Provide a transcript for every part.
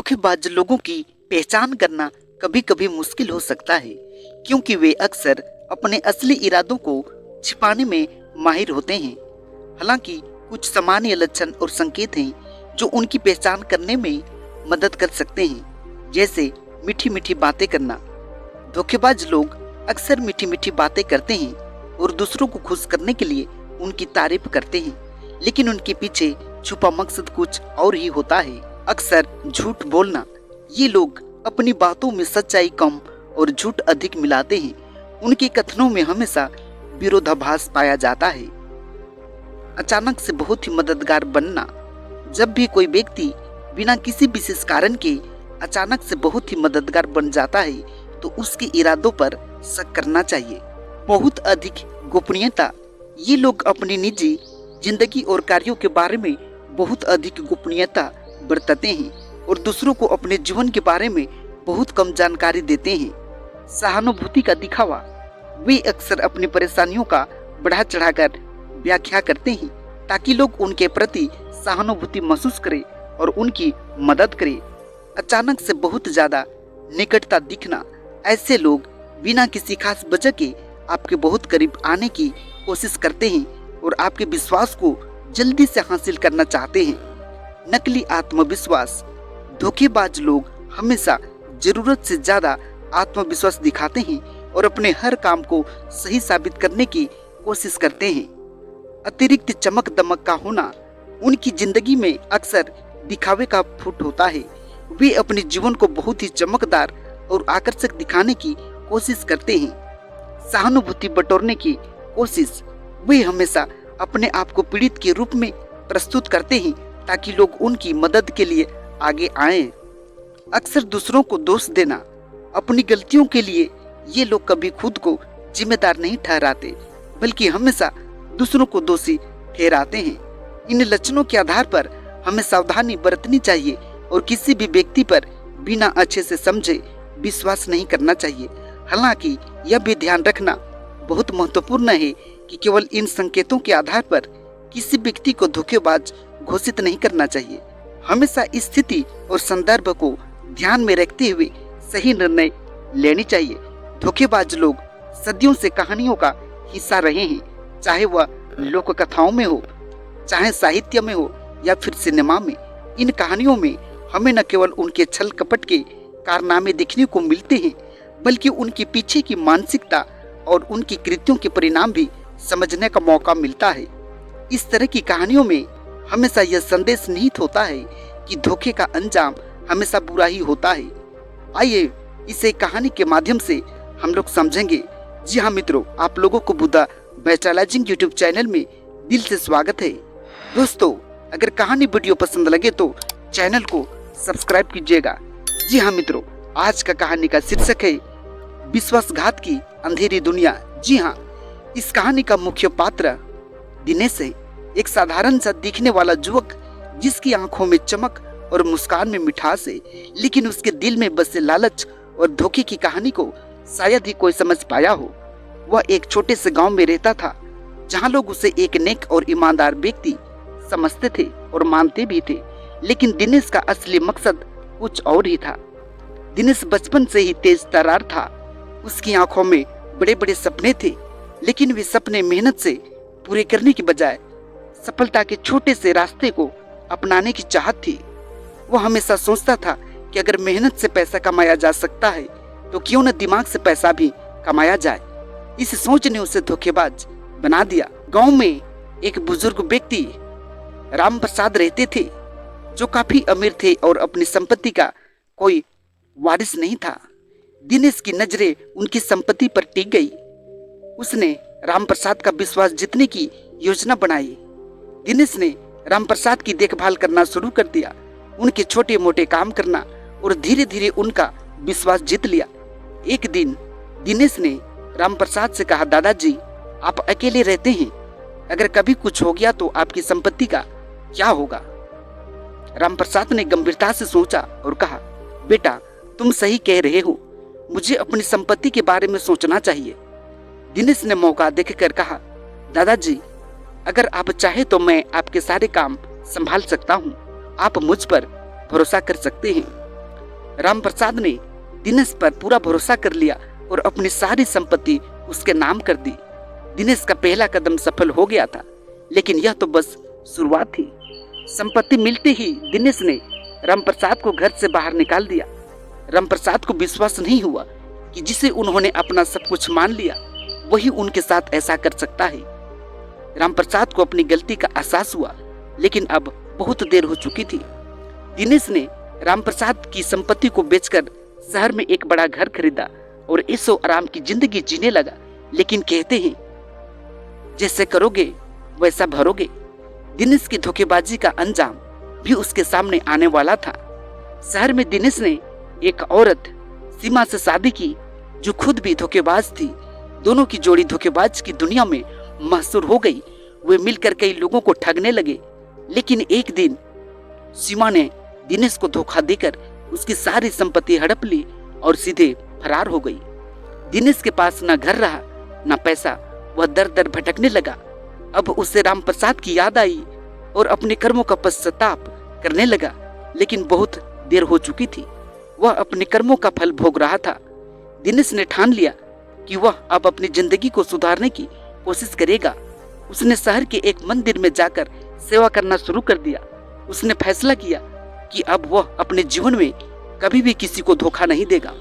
धोखेबाज लोगों की पहचान करना कभी कभी मुश्किल हो सकता है, क्योंकि वे अक्सर अपने असली इरादों को छिपाने में माहिर होते हैं। हालांकि कुछ सामान्य लक्षण और संकेत हैं जो उनकी पहचान करने में मदद कर सकते हैं, जैसे मीठी मीठी बातें करना। धोखेबाज लोग अक्सर मीठी मीठी बातें करते हैं और दूसरों को खुश करने के लिए उनकी तारीफ करते हैं, लेकिन उनके पीछे छुपा मकसद कुछ और ही होता है। अक्सर झूठ बोलना। ये लोग अपनी बातों में सच्चाई कम और झूठ अधिक मिलाते हैं। उनके कथनों में हमेशा विरोधाभास पाया जाता है। अचानक से बहुत ही मददगार बनना। जब भी कोई व्यक्ति बिना किसी विशेष कारण के अचानक से बहुत ही मददगार बन जाता है, तो उसके इरादों पर शक करना चाहिए। बहुत अधिक गोपनीयता। ये लोग अपनी निजी जिंदगी और कार्यों के बारे में बहुत अधिक गोपनीयता बरतते हैं और दूसरों को अपने जीवन के बारे में बहुत कम जानकारी देते हैं। सहानुभूति का दिखावा। वे अक्सर अपनी परेशानियों का बढ़ा चढ़ाकर व्याख्या करते हैं ताकि लोग उनके प्रति सहानुभूति महसूस करें और उनकी मदद करें। अचानक से बहुत ज्यादा निकटता दिखना। ऐसे लोग बिना किसी खास वजह के आपके बहुत करीब आने की कोशिश करते हैं और आपके विश्वास को जल्दी से हासिल करना चाहते हैं। नकली आत्मविश्वास। धोखेबाज लोग हमेशा जरूरत से ज्यादा आत्मविश्वास दिखाते हैं और अपने हर काम को सही साबित करने की कोशिश करते हैं। अतिरिक्त चमक दमक का होना। उनकी जिंदगी में अक्सर दिखावे का फुट होता है। वे अपने जीवन को बहुत ही चमकदार और आकर्षक दिखाने की कोशिश करते हैं। सहानुभूति बटोरने की कोशिश। वे हमेशा अपने आप को पीड़ित के रूप में प्रस्तुत करते हैं ताकि लोग उनकी मदद के लिए आगे आएं। अक्सर दूसरों को दोष देना। अपनी गलतियों के लिए ये लोग कभी खुद को जिम्मेदार नहीं ठहराते, बल्कि हमेशा दूसरों को दोषी ठहराते हैं। इन लक्षणों के आधार पर हमें सावधानी बरतनी चाहिए और किसी भी व्यक्ति पर बिना अच्छे से समझे विश्वास नहीं करना चाहिए। हालांकि यह भी ध्यान रखना बहुत महत्वपूर्ण है कि केवल इन संकेतों के आधार पर किसी व्यक्ति को धोखेबाज घोषित नहीं करना चाहिए। हमेशा स्थिति और संदर्भ को ध्यान में रखते हुए सही निर्णय लेनी चाहिए। धोखेबाज लोग सदियों से कहानियों का हिस्सा रहे हैं, चाहे वह लोक कथाओं में हो, चाहे साहित्य में हो या फिर सिनेमा में। इन कहानियों में हमें न केवल उनके छल कपट के कारनामे देखने को मिलते हैं, बल्कि उनके पीछे की मानसिकता और उनकी कृत्यों के परिणाम भी समझने का मौका मिलता है। इस तरह की कहानियों में हमेशा यह संदेश निहित होता है कि धोखे का अंजाम हमेशा बुरा ही होता है। आइए इसे कहानी के माध्यम से हम लोग समझेंगे। जी हाँ मित्रों, आप लोगों को बुद्धा बेस्टराइजिंग यूट्यूब चैनल में दिल से स्वागत है। दोस्तों, अगर कहानी वीडियो पसंद लगे तो चैनल को सब्सक्राइब कीजिएगा। जी हाँ मित्रों, आज का कहानी का शीर्षक है विश्वासघात की अंधेरी दुनिया। जी हाँ, इस कहानी का मुख्य पात्र दिनेश है, एक साधारण सा दिखने वाला युवक जिसकी आंखों में चमक और मुस्कान में मिठास है, लेकिन उसके दिल में बसे लालच और धोखे की कहानी को शायद ही कोई समझ पाया हो। वह एक छोटे से गांव में रहता था, जहां लोग उसे एक नेक और ईमानदार व्यक्ति समझते थे और मानते भी थे, लेकिन दिनेश का असली मकसद कुछ और ही था। दिनेश बचपन से ही तेज तर्रार था। उसकी आंखों में बड़े बड़े सपने थे, लेकिन वे सपने मेहनत से पूरे करने की बजाय सफलता के छोटे से रास्ते को अपनाने की चाहत थी। वो हमेशा सोचता था कि अगर मेहनत से पैसा कमाया जा सकता है तो क्यों न दिमाग से पैसा भी कमाया जाए। इस सोच ने उसे धोखेबाज बना दिया। गांव में एक बुजुर्ग व्यक्ति राम प्रसाद रहते थे, जो काफी अमीर थे और अपनी संपत्ति का कोई वारिस नहीं था। दिनेश की नजरें उनकी संपत्ति पर टिक गई। उसने राम प्रसाद का विश्वास जीतने की योजना बनाई। दिनेश ने राम प्रसाद की देखभाल करना शुरू कर दिया, उनके छोटे मोटे काम करना और धीरे धीरे उनका विश्वास जीत लिया। एक दिन दिनेश ने राम प्रसाद से कहा, दादाजी, आप अकेले रहते हैं, अगर कभी कुछ हो गया तो आपकी संपत्ति का क्या होगा? राम प्रसाद ने गंभीरता से सोचा और कहा, बेटा, तुम सही कह रहे हो, मुझे अपनी संपत्ति के बारे में सोचना चाहिए। दिनेश ने मौका देखकर कहा, दादाजी, अगर आप चाहे तो मैं आपके सारे काम संभाल सकता हूँ, आप मुझ पर भरोसा कर सकते हैं। राम प्रसाद ने दिनेश पर पूरा भरोसा कर लिया और अपनी सारी संपत्ति उसके नाम कर दी। दिनेश का पहला कदम सफल हो गया था, लेकिन यह तो बस शुरुआत थी। संपत्ति मिलते ही दिनेश ने रामप्रसाद को घर से बाहर निकाल दिया। रामप्रसाद को विश्वास नहीं हुआ कि जिसे उन्होंने अपना सब कुछ मान लिया वही उनके साथ ऐसा कर सकता है। रामप्रसाद को अपनी गलती का एहसास हुआ, लेकिन अब बहुत देर हो चुकी थी। दिनेश ने रामप्रसाद की संपत्ति को बेचकर शहर में एक बड़ा घर खरीदा और ऐशो आराम की जिंदगी जीने लगा। लेकिन कहते हैं जैसे करोगे वैसा भरोगे। दिनेश की धोखेबाजी का अंजाम भी उसके सामने आने वाला था। शहर में दिनेश ने एक औरत सीमा से शादी की जो खुद भी धोखेबाज थी। दोनों की जोड़ी धोखेबाज की दुनिया में मशहूर हो गई। वे मिलकर कई लोगों को ठगने लगे। लेकिन एक दिन सीमा ने दिनेश को धोखा देकर उसकी सारी संपत्ति हड़प ली और सीधे फरार हो गई। दिनेश के पास न घर रहा न पैसा। वह दर दर भटकने लगा। अब उसे रामप्रसाद की याद आई और अपने कर्मों का पश्चाताप करने लगा, लेकिन बहुत देर हो चुकी थी। वह अपने कर्मों का फल भोग रहा था। दिनेश ने ठान लिया कि वह अब अपनी जिंदगी को सुधारने की कोशिश करेगा। उसने शहर के एक मंदिर में जाकर सेवा करना शुरू कर दिया। उसने फैसला किया कि अब वह अपने जीवन में कभी भी किसी को धोखा नहीं देगा।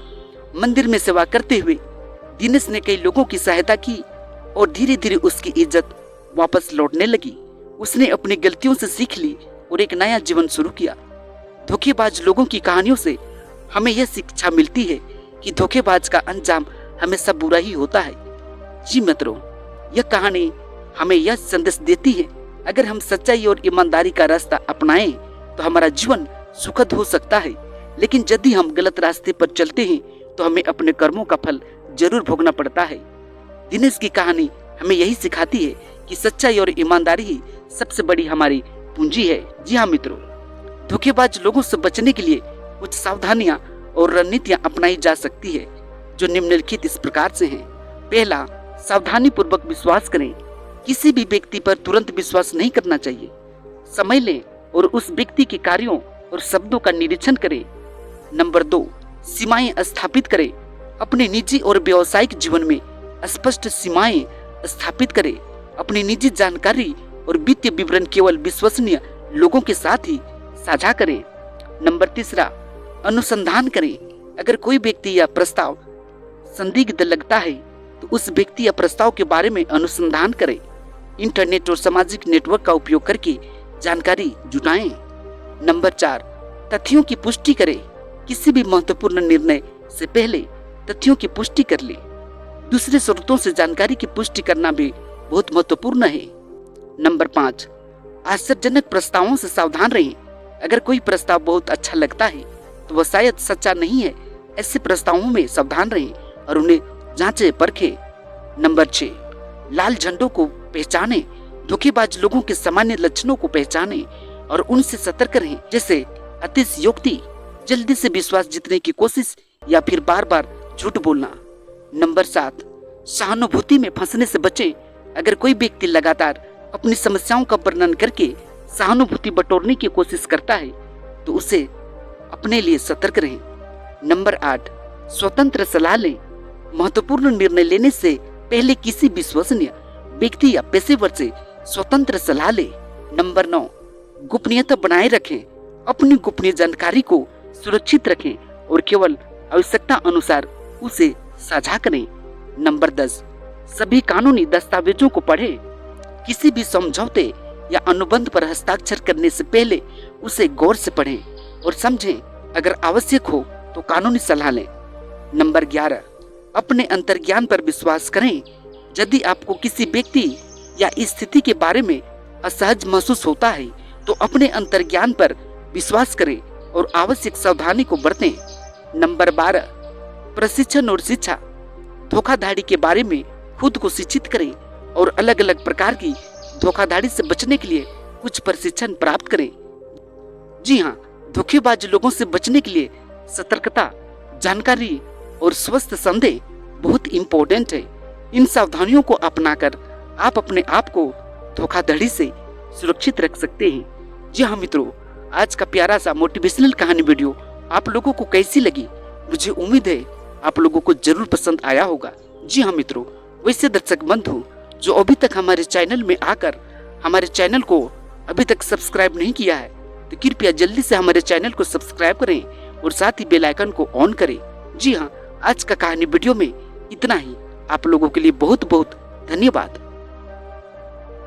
मंदिर में सेवा करते हुए दिनेश ने कई लोगों की सहायता की और धीरे धीरे उसकी इज्जत वापस लौटने लगी। उसने अपनी गलतियों से सीख ली और एक नया जीवन शुरू किया। धोखेबाज लोगों की कहानियों से हमें यह शिक्षा मिलती है कि धोखेबाज का अंजाम हमेशा बुरा ही होता है। जी मित्रों, यह कहानी हमें यह संदेश देती है, अगर हम सच्चाई और ईमानदारी का रास्ता अपनाएं तो हमारा जीवन सुखद हो सकता है। लेकिन यदि हम गलत रास्ते पर चलते हैं तो हमें अपने कर्मों का फल जरूर भोगना पड़ता है। दिनेश की कहानी हमें यही सिखाती है कि सच्चाई और ईमानदारी ही सबसे बड़ी हमारी पूंजी है। जी हाँ मित्रों, धोखेबाज लोगों से बचने के लिए कुछ सावधानियां और रणनीतियां अपनाई जा सकती है, जो निम्नलिखित इस प्रकार से हैं। पहला, सावधानी पूर्वक विश्वास करें। किसी भी व्यक्ति पर तुरंत विश्वास नहीं करना चाहिए। समय लें और उस व्यक्ति के कार्यों और शब्दों का निरीक्षण करें। नंबर 2, सीमाएं स्थापित करें। अपने निजी और व्यावसायिक जीवन में स्पष्ट सीमाएं स्थापित करें। अपनी निजी जानकारी और वित्तीय विवरण केवल विश्वसनीय लोगों के साथ ही साझा करें। नंबर 3, अनुसंधान करें। अगर कोई व्यक्ति या प्रस्ताव संदिग्ध लगता है तो उस व्यक्ति या प्रस्ताव के बारे में अनुसंधान करें। इंटरनेट और सामाजिक नेटवर्क का उपयोग करके जानकारी जुटाएं। नंबर 4, तथ्यों की पुष्टि करें। किसी भी महत्वपूर्ण निर्णय से पहले तथ्यों की पुष्टि कर लें। दूसरे स्रोतों से जानकारी की पुष्टि करना भी बहुत महत्वपूर्ण है। नंबर 5, आश्चर्यजनक प्रस्तावों से सावधान रहें। अगर कोई प्रस्ताव बहुत अच्छा लगता है तो वह शायद सच्चा नहीं है। ऐसे प्रस्तावों में सावधान रहें और उन्हें जांचें परखें। नंबर 6, लाल झंडों को पहचानें। धोखेबाज लोगों के सामान्य लक्षणों को पहचानें और उनसे सतर्क रहें, जैसे अतिशयोक्ति, जल्दी से विश्वास जीतने की कोशिश या फिर बार बार झूठ बोलना। नंबर 7, सहानुभूति में फंसने से बचें। अगर कोई व्यक्ति लगातार अपनी समस्याओं का वर्णन करके सहानुभूति बटोरने की कोशिश करता है तो उसे अपने लिए सतर्क रहें। नंबर 8, स्वतंत्र सलाह लें। महत्वपूर्ण निर्णय लेने से पहले किसी विश्वसनीय व्यक्ति या पेशेवर से स्वतंत्र सलाह लें। नंबर 9, गोपनीयता बनाए रखें। अपनी गोपनीय जानकारी को सुरक्षित रखें और केवल आवश्यकता अनुसार उसे साझा करें। नंबर 10, सभी कानूनी दस्तावेजों को पढ़ें। किसी भी समझौते या अनुबंध पर हस्ताक्षर करने से पहले उसे गौर से पढ़ें और समझें। अगर आवश्यक हो तो कानूनी सलाह लें। नंबर 11, अपने अंतर्ज्ञान पर विश्वास करें। यदि आपको किसी व्यक्ति या स्थिति के बारे में असहज महसूस होता है तो अपने अंतर्ज्ञान पर विश्वास करें और आवश्यक सावधानी को बरतें। नंबर 12, प्रशिक्षण और शिक्षा। धोखाधड़ी के बारे में खुद को शिक्षित करें और अलग अलग प्रकार की धोखाधड़ी से बचने के लिए कुछ प्रशिक्षण प्राप्त करें। जी हाँ, धोखेबाज लोगों से बचने के लिए सतर्कता, जानकारी और स्वस्थ संदेह बहुत इम्पोर्टेंट है। इन सावधानियों को अपनाकर आप अपने आप को धोखाधड़ी से सुरक्षित रख सकते हैं। जी हाँ मित्रों, आज का प्यारा सा मोटिवेशनल कहानी वीडियो आप लोगों को कैसी लगी? मुझे उम्मीद है आप लोगों को जरूर पसंद आया होगा। जी हाँ मित्रों, वैसे दर्शक बंधु जो अभी तक हमारे चैनल में आकर हमारे चैनल को अभी तक सब्सक्राइब नहीं किया है तो कृपया जल्दी से हमारे चैनल को सब्सक्राइब करें और साथ ही बेल आइकन को ऑन करें। जी हाँ, आज का कहानी वीडियो में इतना ही। आप लोगों के लिए बहुत बहुत धन्यवाद।